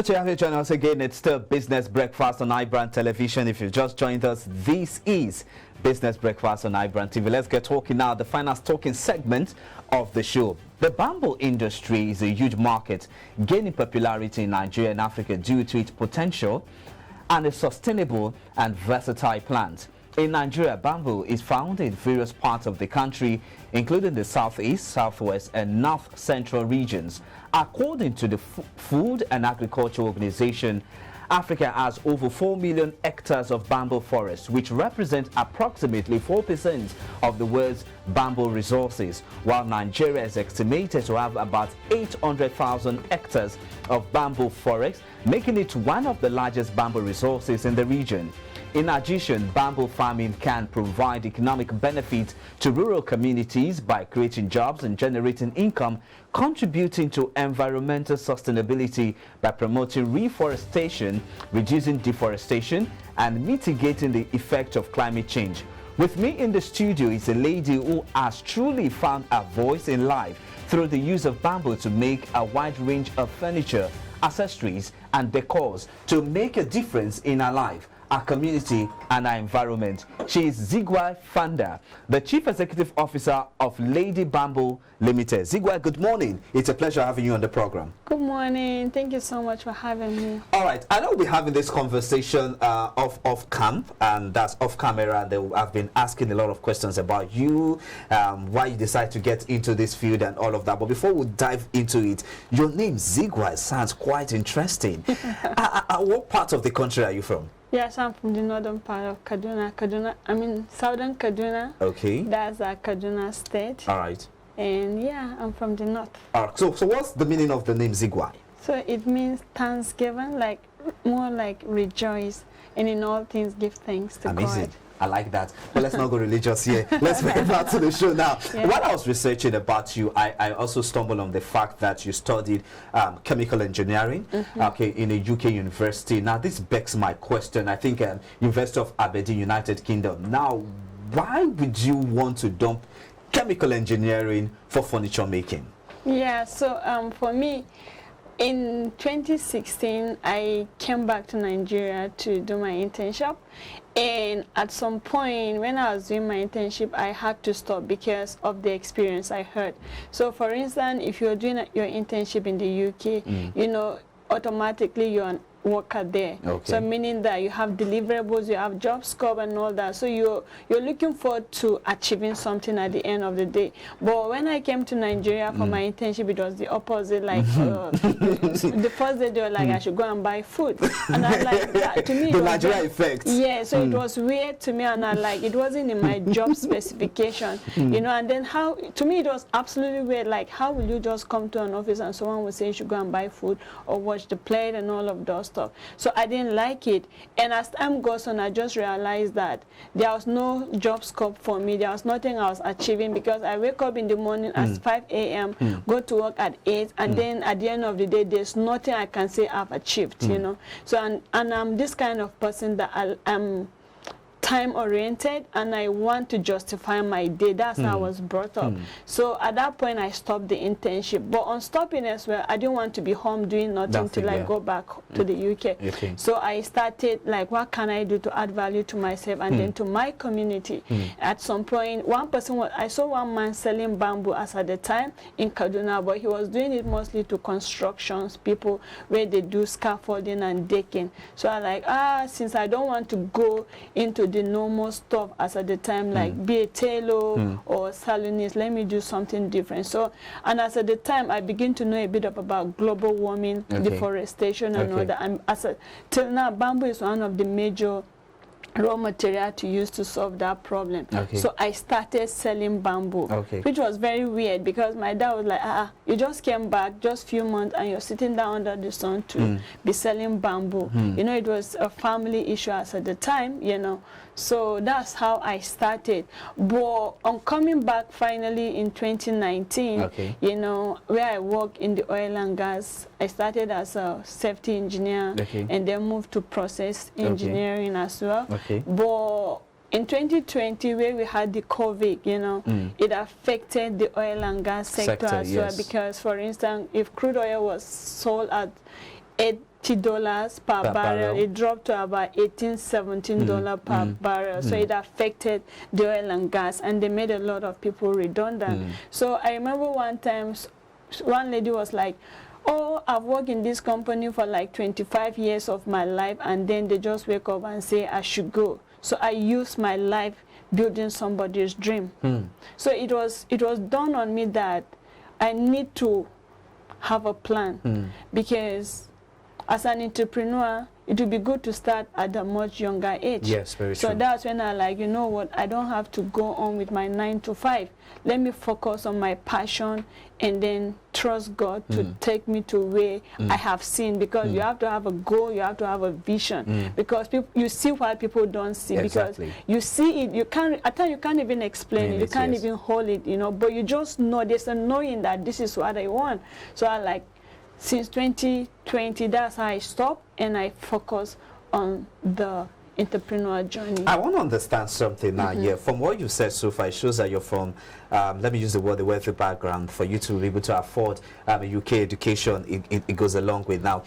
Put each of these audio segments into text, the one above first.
Good to have you join us again. It's still Business Breakfast on iBrand Television. If you've just joined us, this is Business Breakfast on iBrandTV. Let's get talking now, the finance talking segment of the show. The bamboo industry is a huge market, gaining popularity in Nigeria and Africa due to its potential and a sustainable and versatile plant. In Nigeria, bamboo is found in various parts of the country, including the southeast, southwest, and north central regions. According to the Food and Agriculture Organization, Africa has over 4 million hectares of bamboo forests, which represent approximately 4% of the world's bamboo resources, while Nigeria is estimated to have about 800,000 hectares of bamboo forests, making it one of the largest bamboo resources in the region. In addition, bamboo farming can provide economic benefit to rural communities by creating jobs and generating income, contributing to environmental sustainability by promoting reforestation, reducing deforestation, and mitigating the effect of climate change. With me in the studio is a lady who has truly found a voice in life through the use of bamboo to make a wide range of furniture, accessories, and decors to make a difference in her life, our community, and our environment. She is Zigwa Fanda, the Chief Executive Officer of Lady Bamboo Limited. Zigwa, good morning. It's a pleasure having you on the program. Good morning. Thank you so much for having me. All right. I know we're having this conversation off camp, and that's off camera. I've been asking a lot of questions about you, why you decided to get into this field and all of that. But before we dive into it, your name, Zigwa, sounds quite interesting. What part of the country are you from? Yes, I'm from the northern part of Kaduna. Southern Kaduna. Okay. That's Kaduna State. All right. And yeah, I'm from the north. All right. So what's the meaning of the name Zigwa? So it means thanksgiving, like more like rejoice, and in all things give thanks to Amazing. God. I like that. But let's not go religious here. Let's get back to the show now. Yeah. While I was researching about you, I also stumbled on the fact that you studied chemical engineering, okay, in a UK university. Now, this begs my question. I think University of Aberdeen, United Kingdom. Now, why would you want to dump chemical engineering for furniture making? Yeah, so for me, in 2016, I came back to Nigeria to do my internship. And at some point, when I was doing my internship, I had to stop because of the experience I heard. So, for instance, if you're doing your internship in the UK, you know, automatically you're an worker there. Okay. So meaning that you have deliverables, you have job scope and all that. So you're looking forward to achieving something at the end of the day. But when I came to Nigeria for my internship, it was the opposite. Like the first day they were like, I should go and buy food, and I like that. To me, the Nigeria effect. Yeah. So it was weird to me, and I like it wasn't in my job specification, you know. And then how to me it was absolutely weird. Like how will you just come to an office and someone will say you should go and buy food or watch the plate and all of those stuff. So I didn't like it, and as time goes on, I just realized that there was no job scope for me. There was nothing I was achieving because I wake up in the morning at 5 a.m., go to work at 8, and then at the end of the day, there's nothing I can say I've achieved, you know. So and I'm this kind of person that I'm time oriented, and I want to justify my day. That's how I was brought up. So at that point I stopped the internship, but on stopping as well, I didn't want to be home doing nothing till I go back to the UK. Okay. So I started like, what can I do to add value to myself and then to my community? At some point, I saw one man selling bamboo as at the time in Kaduna, but he was doing it mostly to constructions people where they do scaffolding and decking. So I like, since I don't want to go into the normal stuff as at the time, like be a tailor or salonist, let me do something different. So, and as at the time, I begin to know a bit about global warming, deforestation, and all that. And till now, bamboo is one of the major raw material to use to solve that problem. So I started selling bamboo, which was very weird because my dad was like, you just came back just few months and you're sitting down under the sun to be selling bamboo. You know, it was a family issue as at the time, you know. So that's how I started. But on coming back finally in 2019, you know, where I work in the oil and gas, I started as a safety engineer and then moved to process engineering as well. But in 2020, where we had the COVID, you know, it affected the oil and gas sector as well, because, for instance, if crude oil was sold at $50 per barrel. It dropped to about $18, $17 per barrel. So it affected the oil and gas, and they made a lot of people redundant. So I remember one time, one lady was like, oh, I've worked in this company for like 25 years of my life, and then they just wake up and say I should go. So I used my life building somebody's dream. So it was done on me that I need to have a plan, because as an entrepreneur, it would be good to start at a much younger age. Yes, very true. So that's when I like, you know what, I don't have to go on with my 9 to 5. Let me focus on my passion and then trust God to take me to where I have seen, because you have to have a goal, you have to have a vision, because you see what people don't see. Exactly. Because you see it, you can't, at times you can't even explain it, you can't even hold it, you know, but you just know, there's a knowing that this is what I want. So I like, since 2020, that's how I stopped and I focus on the entrepreneurial journey. I want to understand something now. Yeah, from what you said so far, it shows that you're from, let me use the word, the wealthy background. For you to be able to afford a UK education, it goes along with now.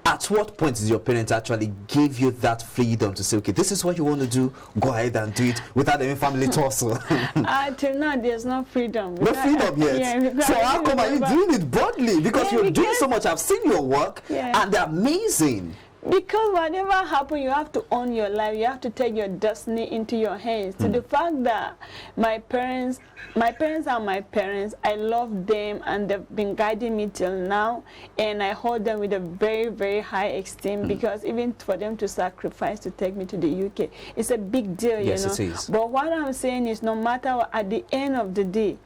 At what point did your parents actually give you that freedom to say, okay, this is what you want to do, go ahead and do it without any family tussle? Till now, there's no freedom. No freedom yet? Yeah, so how come are you doing it broadly? Because you're doing so much. I've seen your work, and they're amazing. Because whatever happens, you have to own your life. You have to take your destiny into your hands. So the fact that my parents are my parents, I love them, and they've been guiding me till now, and I hold them with a very, very high esteem, because even for them to sacrifice to take me to the UK, it's a big deal, you know. Yes, it is. But what I'm saying is, no matter what, at the end of the day,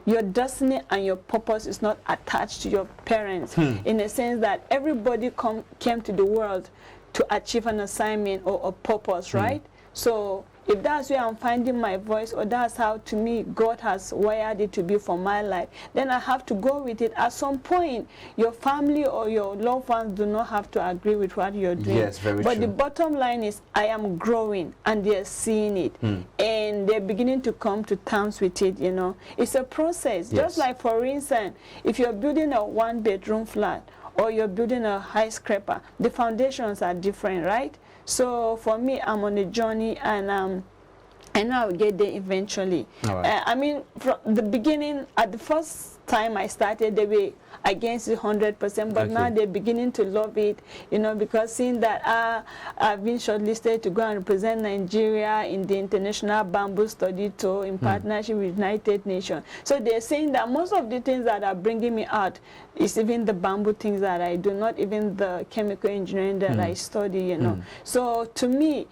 your destiny and your purpose is not attached to your parents, in the sense that everybody came to the world to achieve an assignment or a purpose, right? So if that's where I'm finding my voice, or that's how, to me, God has wired it to be for my life, then I have to go with it. At some point, your family or your loved ones do not have to agree with what you're doing. Yes, very but true. the bottom line is, I am growing, and they're seeing it, and they're beginning to come to terms with it, you know. It's a process. Yes. Just like, for instance, if you're building a one-bedroom flat, or you're building a skyscraper, the foundations are different, right? So for me, I'm on a journey, and I know I'll get there eventually. I mean, from the beginning, at the first time I started, they were against it 100%, but now they're beginning to love it, you know, because seeing that I've been shortlisted to go and represent Nigeria in the International Bamboo Study Tour in partnership with United Nations. So they're saying that most of the things that are bringing me out is even the bamboo things that I do, not even the chemical engineering that I study, you know. So to me,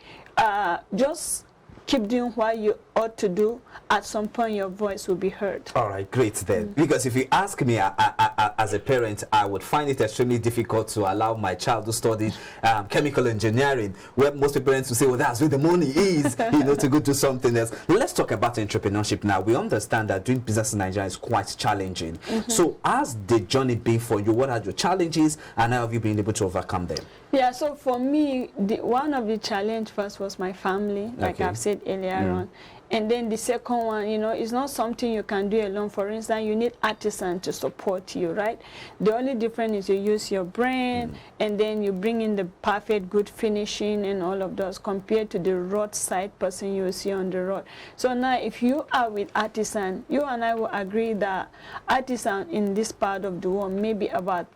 just keep doing what you ought to do. At some point, your voice will be heard. All right, great then. Because if you ask me, as a parent, I would find it extremely difficult to allow my child to study chemical engineering, where most parents will say, well, that's where the money is, you know, to go do something else. Let's talk about entrepreneurship now. We understand that doing business in Nigeria is quite challenging. So has the journey been for you? What are your challenges, and how have you been able to overcome them? Yeah, so for me, one of the challenges first was my family, like I've said earlier on. And then the second one, you know, it's not something you can do alone. For instance, you need artisans to support you, right? The only difference is you use your brain, and then you bring in the perfect good finishing and all of those, compared to the roadside person you will see on the road. So now, if you are with artisan, you and I will agree that artisan in this part of the world, maybe about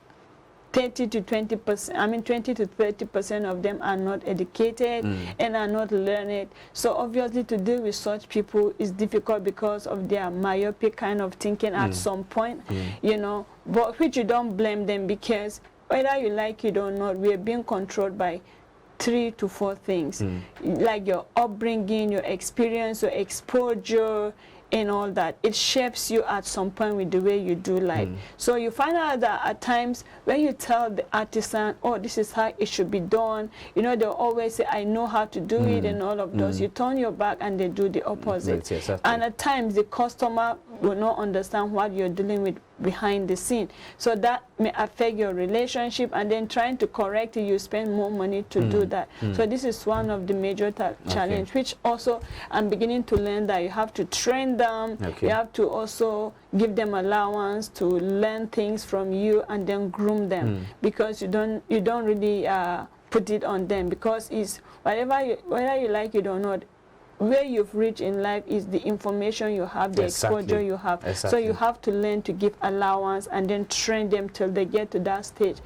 30 to 20%, I mean 20 to 30% of them are not educated and are not learned. So obviously to deal with such people is difficult because of their myopic kind of thinking at some point, you know, but which you don't blame them, because whether you like it or not, we are being controlled by 3 to 4 things, like your upbringing, your experience, your exposure, and all that. It shapes you at some point with the way you do life. So you find out that at times when you tell the artisan, oh, this is how it should be done, you know, they'll always say, I know how to do it, and all of those. You turn your back and they do the opposite. And at times the customer will not understand what you're dealing with behind the scene. So that may affect your relationship, and then trying to correct it, you spend more money to do that. So this is one of the major challenge, which also I'm beginning to learn that you have to train them. You have to also give them allowance to learn things from you and then groom them, because you don't really put it on them, because it's whether you like it or not, where you've reached in life is the information you have, the exposure you have. So you have to learn to give allowance and then train them till they get to that stage.